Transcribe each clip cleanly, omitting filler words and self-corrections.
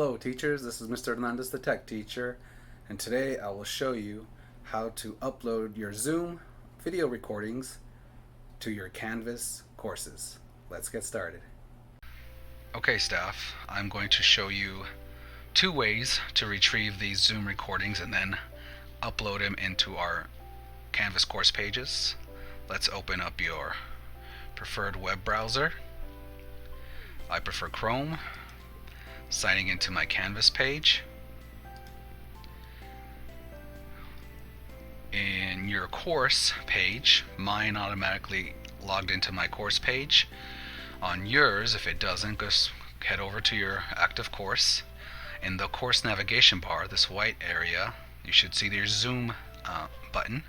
Hello teachers, this is Mr. Hernandez the Tech Teacher, and today I will show you how to upload your Zoom video recordings to your Canvas courses. Let's get started. Okay staff, I'm going to show you two ways to retrieve these Zoom recordings and then upload them into our Canvas course pages. Let's open up your preferred web browser. I prefer Chrome. Signing into my Canvas page. In your course page, mine automatically logged into my course page. On yours, if it doesn't, just head over to your active course. In the course navigation bar, this white area, you should see your Zoom button.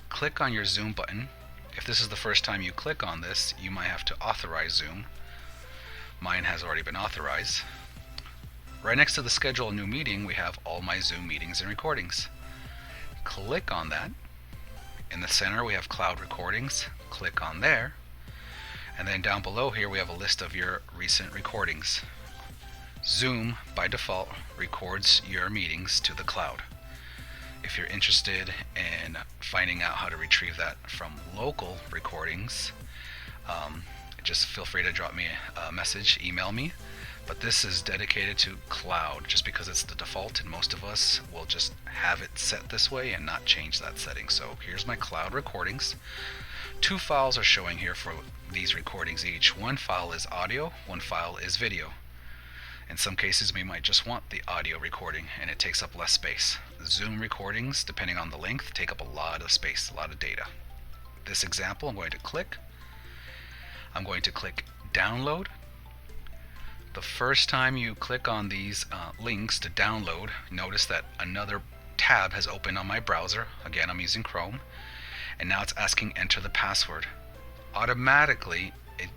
Click on your Zoom button. If this is the first time you click on this, you might have to authorize Zoom. Mine has already been authorized. Right next to the schedule a new meeting, we have all my Zoom meetings and recordings. Click on that. In the center we have cloud recordings. Click on there. And then down below here we have a list of your recent recordings. Zoom by default records your meetings to the cloud. If you're interested in finding out how to retrieve that from local recordings, just feel free to drop me a message, email me. But this is dedicated to cloud just because it's the default, and most of us will just have it set this way and not change that setting. So here's my cloud recordings. Two files are showing here for these recordings each. One file is audio, one file is video. In some cases we might just want the audio recording and it takes up less space. Zoom recordings, depending on the length, take up a lot of space, a lot of data. This example, I'm going to click download. The first time you click on these links to download, notice that another tab has opened on my browser. Again, I'm using Chrome, and now it's asking enter the password. Automatically it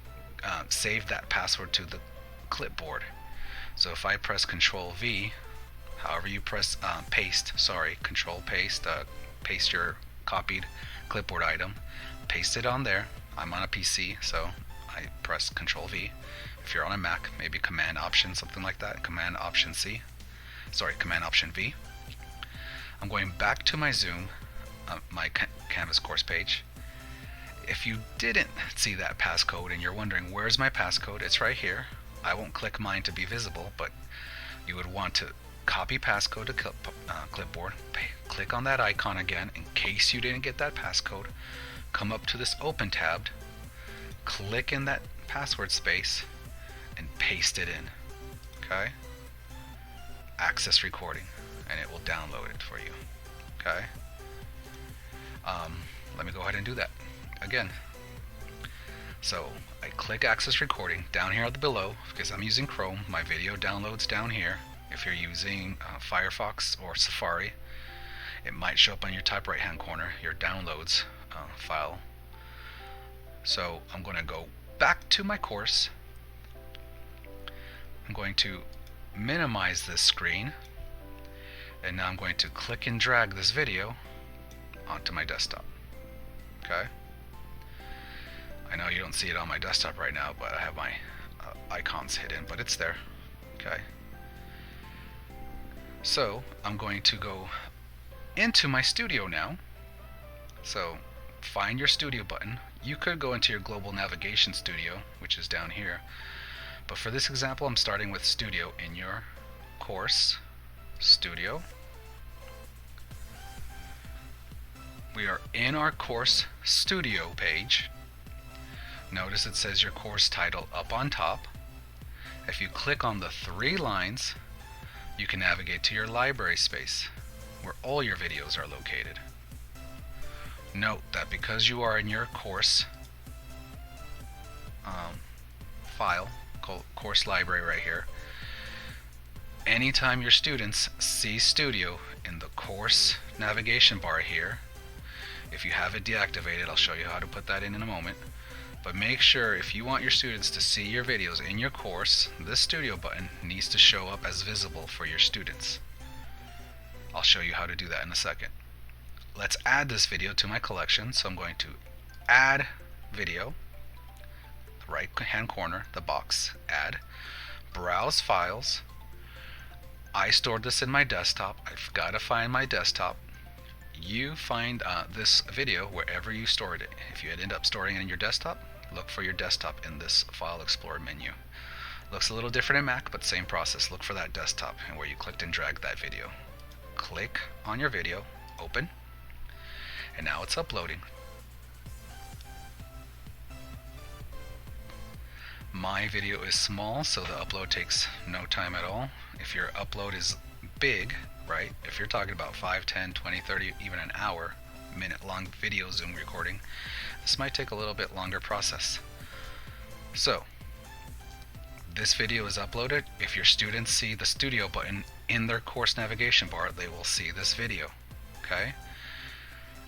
saved that password to the clipboard. So if I press Control V, however you press Control paste, paste your copied clipboard item, paste it on there. I'm on a PC, so I press Control V. If you're on a Mac, maybe Command Option, something like that. Command Option V. I'm going back to my Zoom, my Canvas course page. If you didn't see that passcode and you're wondering where's my passcode, it's right here. I won't click mine to be visible, but you would want to copy passcode to clipboard. Click on that icon again in case you didn't get that passcode. Come up to this Open tab, click in that password space, and paste it in. Okay? Access recording, and it will download it for you. Okay? Let me go ahead and do that again. So I click access recording down here at the below because I'm using Chrome. My video downloads down here. If you're using Firefox or Safari, it might show up on your top right hand corner, your downloads file. So I'm going to go back to my course. I'm going to minimize this screen, and now I'm going to click and drag this video onto my desktop. Okay? I know you don't see it on my desktop right now, but I have my icons hidden, but it's there. Okay? So I'm going to go into my studio now. So find your studio button. You could go into your global navigation studio, which is down here. But for this example, I'm starting with studio in your course. Studio. We are in our course studio page. Notice it says your course title up on top. If you click on the three lines, you can navigate to your library space, where all your videos are located. Note that because you are in your course file, called course library right here, anytime your students see studio in the course navigation bar here, if you have it deactivated, I'll show you how to put that in a moment, but make sure if you want your students to see your videos in your course, this studio button needs to show up as visible for your students. I'll show you how to do that in a second. Let's add this video to my collection. So I'm going to add video, the right hand corner, the box, add, browse files, I stored this in my desktop. I've got to find my desktop. You find this video wherever you stored it. If you had end up storing it in your desktop, look for your desktop in this File Explorer menu. Looks a little different in Mac, but same process. Look for that desktop and where you clicked and dragged that video. Click on your video, open, and now it's uploading. My video is small, so the upload takes no time at all. If your upload is big, right, if you're talking about 5, 10, 20, 30, even an hour, minute long video Zoom recording, this might take a little bit longer process. So, this video is uploaded. If your students see the studio button in their course navigation bar, they will see this video, okay?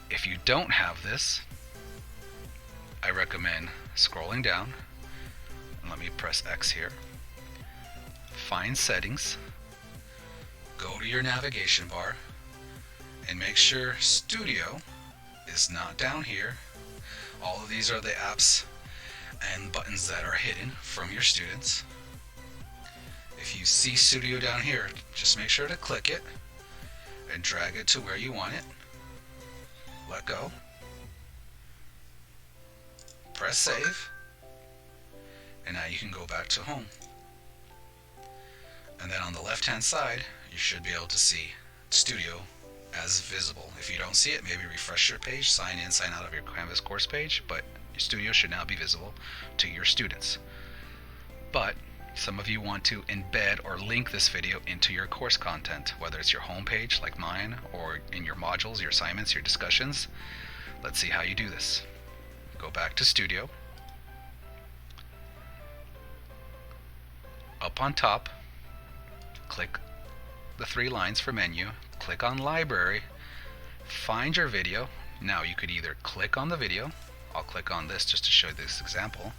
If you don't have this, I recommend scrolling down. Let me press X here. Find settings. Go to your navigation bar and make sure Studio is not down here. All of these are the apps and buttons that are hidden from your students. If you see Studio down here, just make sure to click it and drag it to where you want it. Let go. Press save. And now you can go back to home. And then on the left hand side, you should be able to see Studio as visible. If you don't see it, maybe refresh your page, sign in, sign out of your Canvas course page, but your Studio should now be visible to your students. But some of you want to embed or link this video into your course content, whether it's your home page like mine or in your modules, your assignments, your discussions. Let's see how you do this. Go back to Studio. Up on top, click the 3 lines for menu, click on library, find your video. Now you could either click on the video, I'll click on this just to show you this example.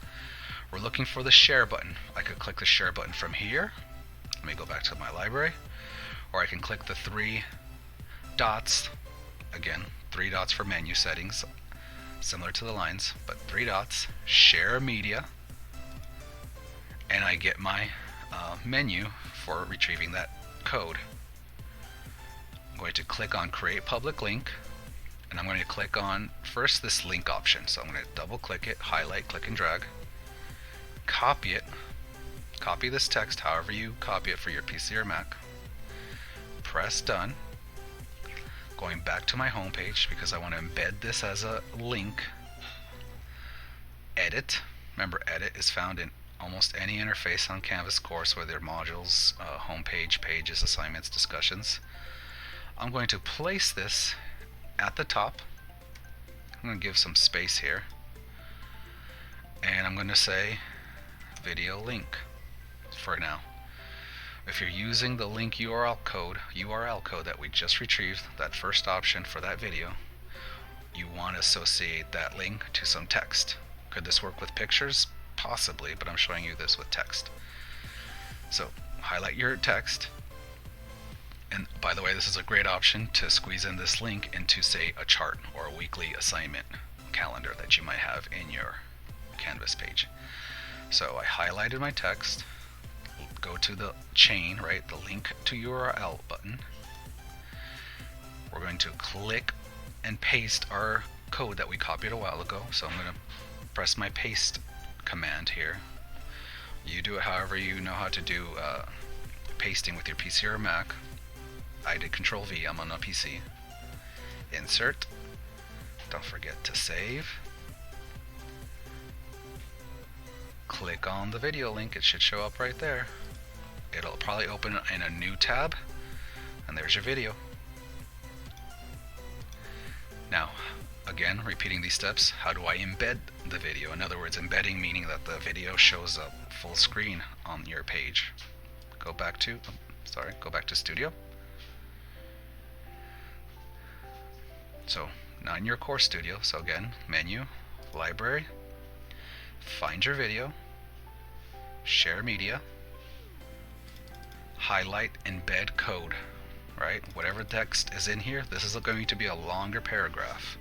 We're looking for the share button. I could click the share button from here. Let me go back to my library. Or I can click the 3 dots. Again, 3 dots for menu settings, similar to the lines, but 3 dots, share media, and I get my menu for retrieving that code. I'm going to click on create public link, and I'm going to click on first this link option. So I'm going to double click it, highlight, click and drag, copy it, copy this text however you copy it for your PC or Mac, press done. Going back to my home page because I want to embed this as a link. Edit. Remember, edit is found in almost any interface on Canvas course, whether modules, homepage, pages, assignments, discussions. I'm going to place this at the top. I'm going to give some space here. And I'm going to say video link for now. If you're using the link URL code that we just retrieved, that first option for that video, you want to associate that link to some text. Could this work with pictures? Possibly, but I'm showing you this with text. So highlight your text, and by the way, this is a great option to squeeze in this link into, say, a chart or a weekly assignment calendar that you might have in your Canvas page. So I highlighted my text, go to the chain, right, the link to URL button. We're going to click and paste our code that we copied a while ago. So I'm going to press my paste command here. You do it however you know how to do pasting with your PC or Mac. I did Control V, I'm on a PC. Insert. Don't forget to save. Click on the video link, it should show up right there. It'll probably open in a new tab, and there's your video. Now, again, repeating these steps, how do I embed the video? In other words, embedding meaning that the video shows up full screen on your page. Go back to Studio. So now in your course studio, so again, menu, library, find your video, share media, highlight embed code, right? Whatever text is in here, this is going to be a longer paragraph.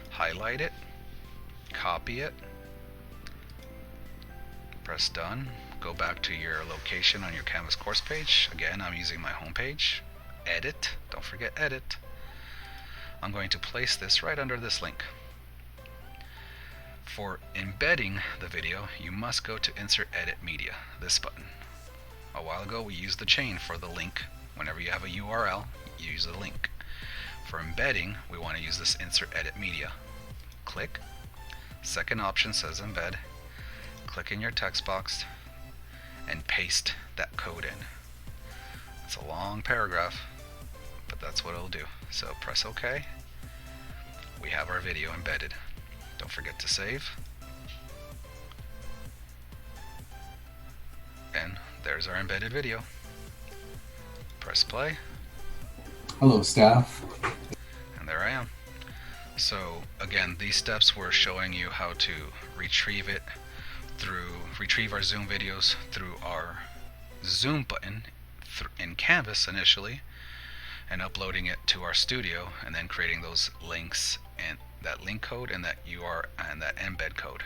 Highlight it, copy it, press done, go back to your location on your Canvas course page. Again, I'm using my home page. Edit, don't forget edit. I'm going to place this right under this link. For embedding the video, you must go to Insert Edit Media, this button. A while ago we used the chain for the link. Whenever you have a URL, you use the link. For embedding, we want to use this Insert Edit Media. Click. Second option says Embed. Click in your text box and paste that code in. It's a long paragraph, but that's what it'll do. So press OK. We have our video embedded. Don't forget to save. And there's our embedded video. Press play. Hello, staff. And there I am. So again, these steps were showing you how to retrieve our Zoom videos through our Zoom button in Canvas initially, and uploading it to our studio, and then creating those links and that link code and that URL and that embed code.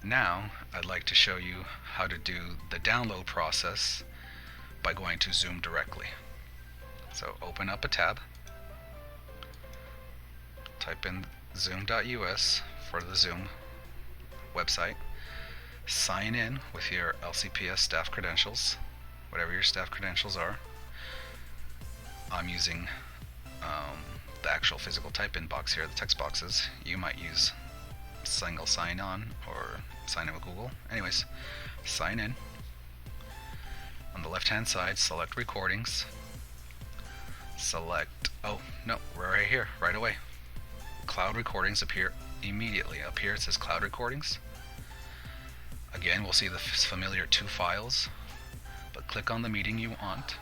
Now I'd like to show you how to do the download process by going to Zoom directly. So open up a tab, type in zoom.us for the Zoom website, sign in with your LCPS staff credentials, whatever your staff credentials are. I'm using the actual physical type-in box here, the text boxes. You might use single sign-on or sign in with Google. Anyways, sign in. On the left-hand side, select recordings. Select, oh no, we're right here, right away. Cloud recordings appear immediately. Up here it says cloud recordings. Again, we'll see the familiar 2 files, but click on the meeting you want.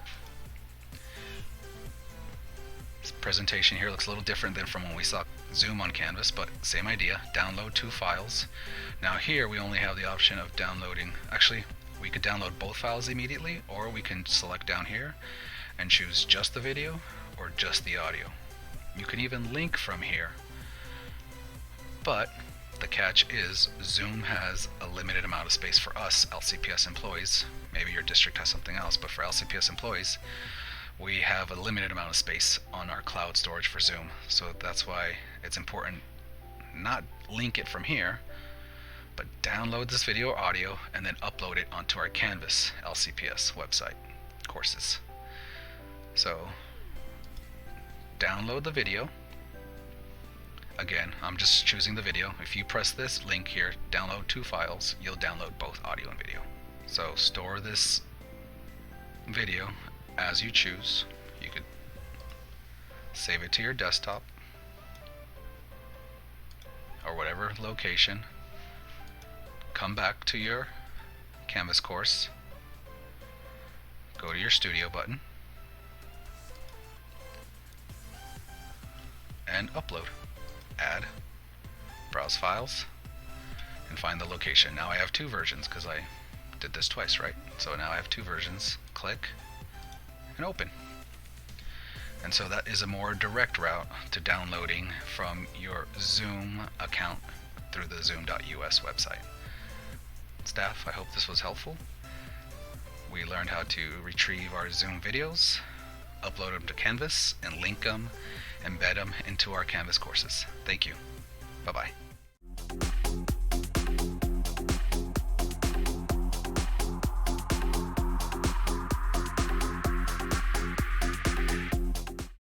This presentation here looks a little different than from when we saw Zoom on Canvas, but same idea. Download 2 files. Now here we only have the option of downloading, actually we could download both files immediately, or we can select down here and choose just the video or just the audio. You can even link from here, but the catch is Zoom has a limited amount of space for us LCPS employees. Maybe your district has something else, but for LCPS employees, we have a limited amount of space on our cloud storage for Zoom. So that's why it's important not link it from here, but download this video or audio and then upload it onto our Canvas LCPS website courses. So download the video. Again, I'm just choosing the video. If you press this link here, download 2 files, you'll download both audio and video. So store this video as you choose. You could save it to your desktop or whatever location. Come back to your Canvas course. Go to your studio button and upload. Add, browse files, and find the location. Now I have 2 versions because I did this twice, right? So now I have 2 versions. Click and open. And so that is a more direct route to downloading from your Zoom account through the zoom.us website. Staff, I hope this was helpful. We learned how to retrieve our Zoom videos, upload them to Canvas, and link them, embed them into our Canvas courses. Thank you. Bye-bye.